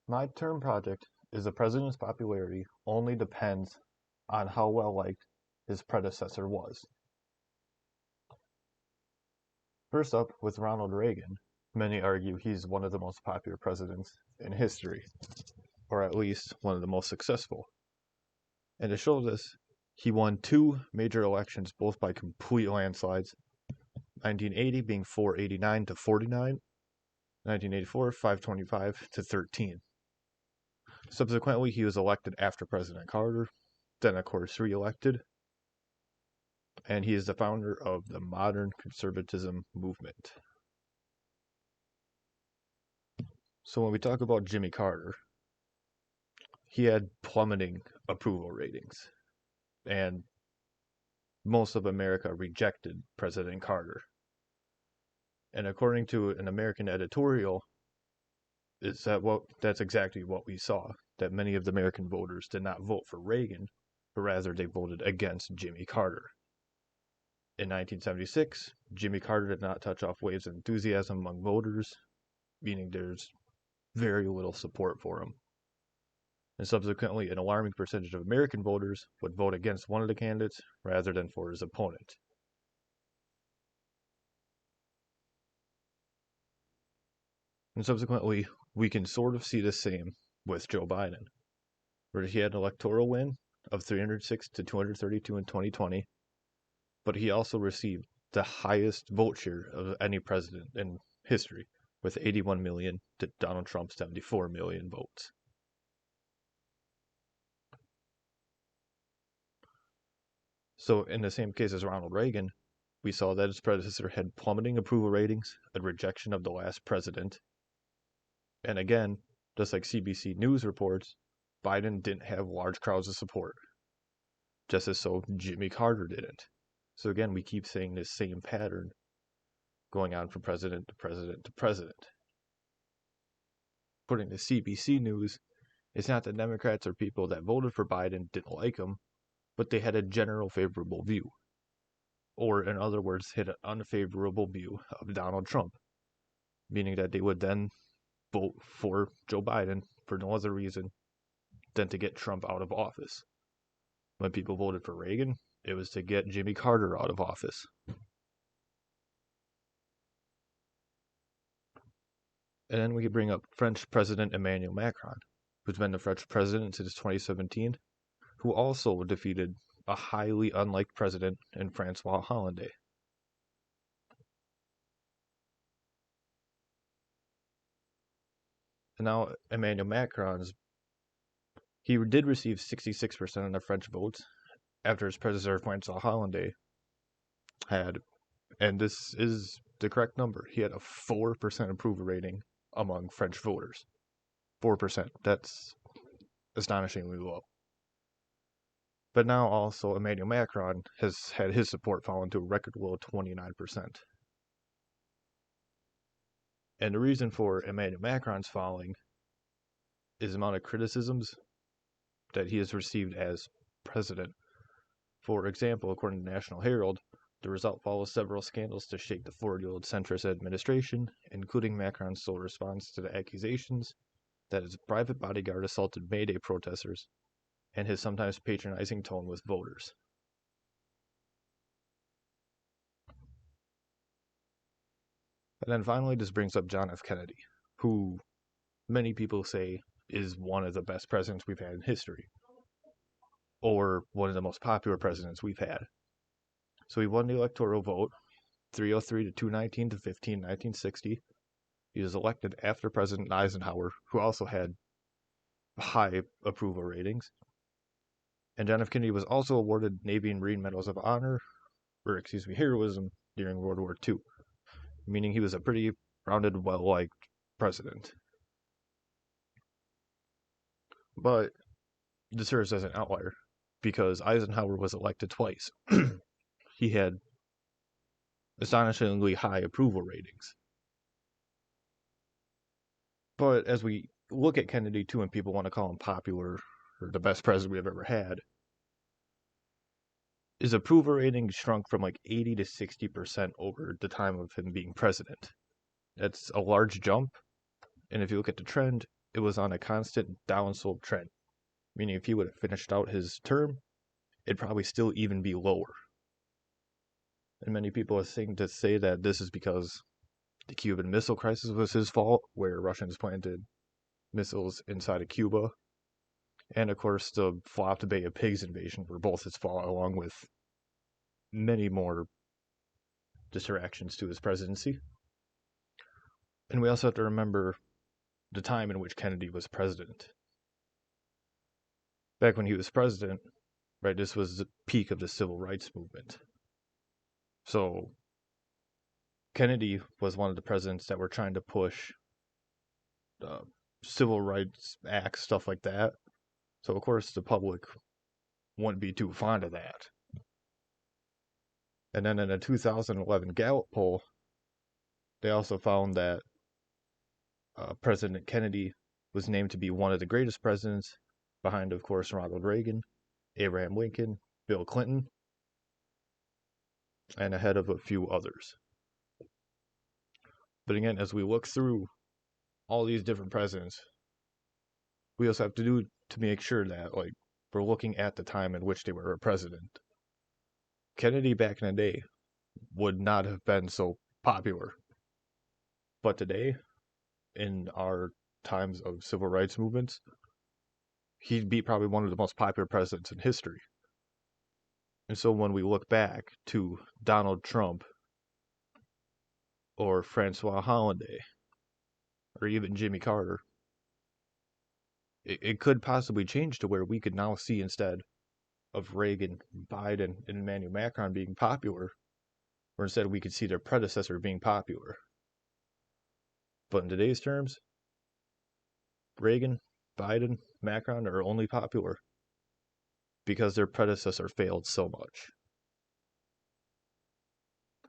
My term project is the president's popularity only depends on how well liked his predecessor was. First up, with Ronald Reagan, many argue he's one of the most popular presidents in history, or at least one of the most successful. And to show this, he won two major elections, both by complete landslides. 1980 being 489 to 49, 1984 525 to 13. Subsequently, he was elected after President Carter, then of course re-elected, and he is the founder of the modern conservatism movement. So when we talk about Jimmy Carter, he had plummeting approval ratings, and most of America rejected President Carter. And according to an American editorial, that's exactly what we saw, that many of the American voters did not vote for Reagan, but rather they voted against Jimmy Carter. In 1976, Jimmy Carter did not touch off waves of enthusiasm among voters, meaning there's very little support for him. And subsequently, an alarming percentage of American voters would vote against one of the candidates rather than for his opponent. And subsequently, we can sort of see the same with Joe Biden, where he had an electoral win of 306 to 232 in 2020, but he also received the highest vote share of any president in history, with 81 million to Donald Trump's 74 million votes. So in the same case as Ronald Reagan, we saw that his predecessor had plummeting approval ratings, a rejection of the last president. And again, just like CBC News reports, Biden didn't have large crowds of support. Just as so Jimmy Carter didn't. So again, we keep seeing this same pattern going on from president to president to president. According to CBC News, it's not that Democrats or people that voted for Biden didn't like him, but they had a general favorable view. Or, in other words, had an unfavorable view of Donald Trump, meaning that they would then vote for Joe Biden for no other reason than to get Trump out of office. When people voted for Reagan, it was to get Jimmy Carter out of office. And then we could bring up French President Emmanuel Macron, who's been the French president since 2017, who also defeated a highly unliked president in Francois Hollande. And now Emmanuel he did receive 66% of the French votes after his predecessor Francois Hollande had, and this is the correct number, he had a 4% approval rating among French voters. 4%. That's astonishingly low. But now also Emmanuel Macron has had his support fallen to a record low 29%. And the reason for Emmanuel Macron's falling is the amount of criticisms that he has received as president. For example, according to National Herald, the result follows several scandals to shake the 40-year-old centrist administration, including Macron's sole response to the accusations that his private bodyguard assaulted May Day protesters and his sometimes patronizing tone with voters. And then finally, this brings up John F. Kennedy, who many people say is one of the best presidents we've had in history, or one of the most popular presidents we've had. So he won the electoral vote, 303 to 219 to 15, 1960. He was elected after President Eisenhower, who also had high approval ratings. And John F. Kennedy was also awarded Navy and Marine Medals of Honor, heroism during World War II, meaning he was a pretty rounded, well-liked president. But this serves as an outlier, because Eisenhower was elected twice. He had astonishingly high approval ratings. But as we look at Kennedy too, and people want to call him popular or the best president we've ever had, his approval rating shrunk from like 80 to 60% over the time of him being president. That's a large jump, and if you look at the trend, it was on a constant downslope trend, meaning if he would have finished out his term, it'd probably still even be lower. And many people are saying to say that this is because the Cuban Missile Crisis was his fault, where Russians planted missiles inside of Cuba. And of course, the flopped Bay of Pigs invasion were both his fault, along with many more distractions to his presidency. And we also have to remember the time in which Kennedy was president. Back when he was president, right, this was the peak of the civil rights movement. So Kennedy was one of the presidents that were trying to push civil rights acts, stuff like that. So of course the public wouldn't be too fond of that. And then in a 2011 Gallup poll, they also found that President Kennedy was named to be one of the greatest presidents, behind, of course, Ronald Reagan, Abraham Lincoln, Bill Clinton, and ahead of a few others. But again, as we look through all these different presidents, we also have to do to make sure that, like, we're looking at the time in which they were a president. Kennedy back in the day would not have been so popular. But today, in our times of civil rights movements, he'd be probably one of the most popular presidents in history. And so when we look back to Donald Trump or Francois Hollande or even Jimmy Carter, it could possibly change to where we could now see, instead of Reagan, Biden, and Emmanuel Macron being popular, or instead we could see their predecessor being popular. But in today's terms, Reagan, Biden, Macron are only popular because their predecessor failed so much.